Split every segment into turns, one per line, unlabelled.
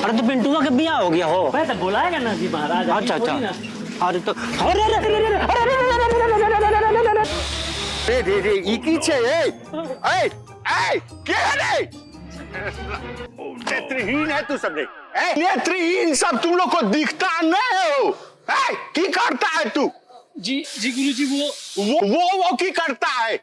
अरे तो पिंटुआ के बियाह हो गया हो।
मैं तो बुलाएगा ना जी महाराज।
अच्छा अच्छा। अरे तो अरे
रे ई की छे के रे नेत्रहीन है तू सब रे नेत्रहीन सब तुम लोग को दिखता नहीं हो की करता है तू
जी गुरुजी
वो की करता है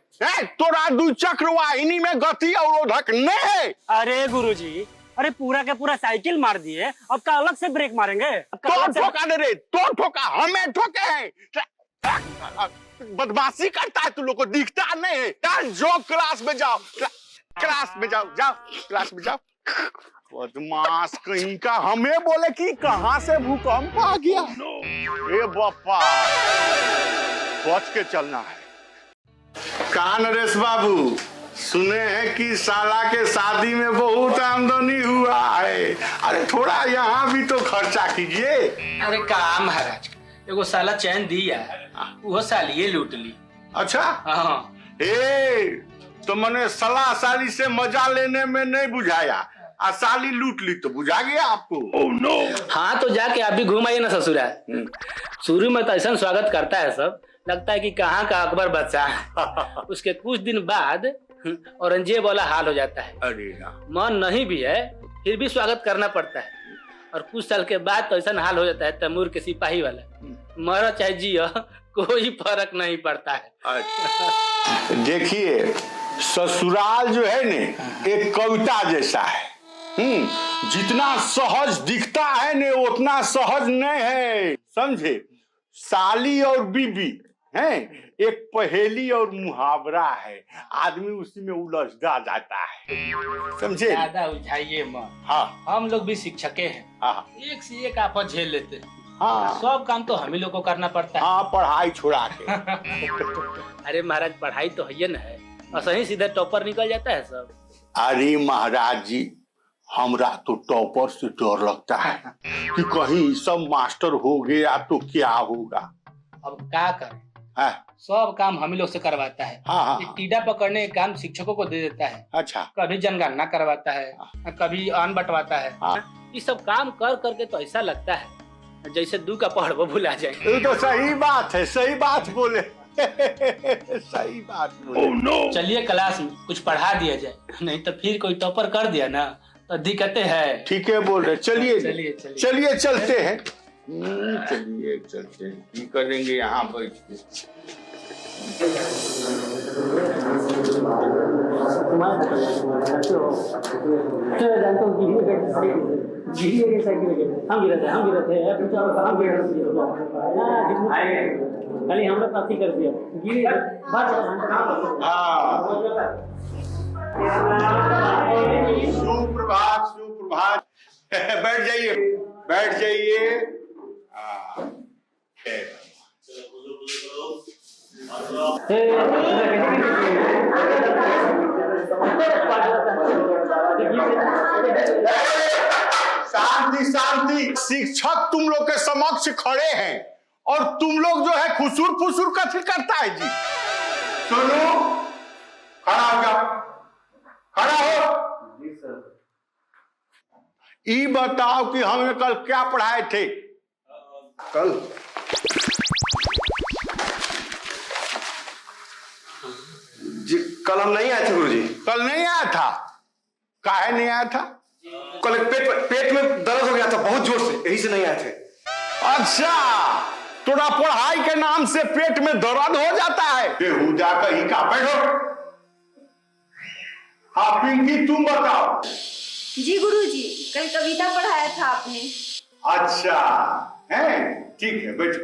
तोरा द्विचक्र वाहिनी में गति अवरोधक नहीं है।
अरे गुरुजी अरे पूरा के पूरा साइकिल मार दिए अब का अलग से ब्रेक मारेंगे।
तो ठोका दे रे तो ठोका हमें ठोके हैं बदमाशी करता है तू लोग को दिखता नहीं है। जो क्लास में जाओ क्लास में जाओ बदमाश कहीं का हमें बोले कि कहां से भूकंप आ गया। ए बापा बच के चलना है। का नरेश बाबू सुने हैं कि साला के शादी में बहुत आमदनी हुआ है। अरे थोड़ा यहाँ भी तो खर्चा कीजिए।
अरे का महाराज एगो साला चैन दिया वो सालिए लूट ली।
अच्छा
हाँ
तो मैंने सलाह साली से मजा लेने में नहीं बुझाया आ साली लूट ली तो बुझा गया आपको।
Oh no. हाँ तो जाके आप भी घूम आइए ना ससुराल। शुरू में तो ऐसा स्वागत करता है सब लगता है कि कहाँ का अकबर बच्चा है। उसके कुछ दिन बाद औरंगजेब वाला हाल हो जाता है।
अरे
मन नहीं भी है फिर भी स्वागत करना पड़ता है। और कुछ साल के बाद तो ऐसा हाल हो जाता है तैमूर के सिपाही वाला मरो चाहे जियो कोई फर्क नहीं पड़ता है।
देखिए ससुराल जो है ने एक कविता जैसा है। जितना सहज दिखता है ने उतना सहज नहीं है समझे। साली और बीबी है एक पहेली और मुहावरा है आदमी उसी में उलझा जाता है समझे।
ज्यादा उलझाइए मत।
हाँ
हम लोग भी शिक्षक हैं।
हाँ
एक से एक आफत झेल लेते हैं।
हाँ
सब काम तो हम ही लोग को करना पड़ता है।
हाँ पढ़ाई छुड़ा के
अरे महाराज पढ़ाई तो है ना है और सही सीधे टॉपर निकल जाता है सब।
अरे महाराज जी हमरा तो टॉपर से डर लगता है कि कहीं सब मास्टर हो गया तो क्या होगा।
अब क्या करें सब काम हम ही लोग से करवाता है।
हाँ।
ये कीड़ा पकड़ने का काम शिक्षकों को दे देता है।
अच्छा
कभी जनगणना करवाता है कभी अन्न बंटवाता है। ये सब काम कर करके तो ऐसा लगता है जैसे दू का पहाड़ वो भुला जाए।
ये तो सही बात है सही बात बोले सही बात बोले।
oh, no. चलिए क्लास में कुछ पढ़ा दिया जाए नहीं तो फिर कोई टॉपर कर दिया ना तो दिक्कतें है।
ठीक है बोल रहे चलिए
चलिए
चलते हैं। चलिए चलते हैं की करेंगे यहाँ बैठ के।
खाली हमने पास कर दिया
सुप्रभात सुप्रभात बैठ जाइए शांति शांति। शिक्षक तुम लोग के समक्ष खड़े हैं और तुम लोग जो है खुसूर फुसूर कथी करता है जी। सुनो खड़ा हो जाओ खड़ा हो। जी सर। ये बताओ कि हमने कल क्या पढ़ाए थे। कल
जी कल हम नहीं आए थे गुरुजी।
कल नहीं आया था काहे नहीं आया था।
कल पेट में दर्द हो गया था बहुत जोर से यही से नहीं आए थे।
अच्छा तोरा पढ़ाई के नाम से पेट में दर्द हो जाता है। बेहुदा कहीं का बैठो। हाँ पिंकी तुम बताओ।
जी गुरुजी कल कविता पढ़ाया था आपने।
अच्छा है ठीक है बैठो।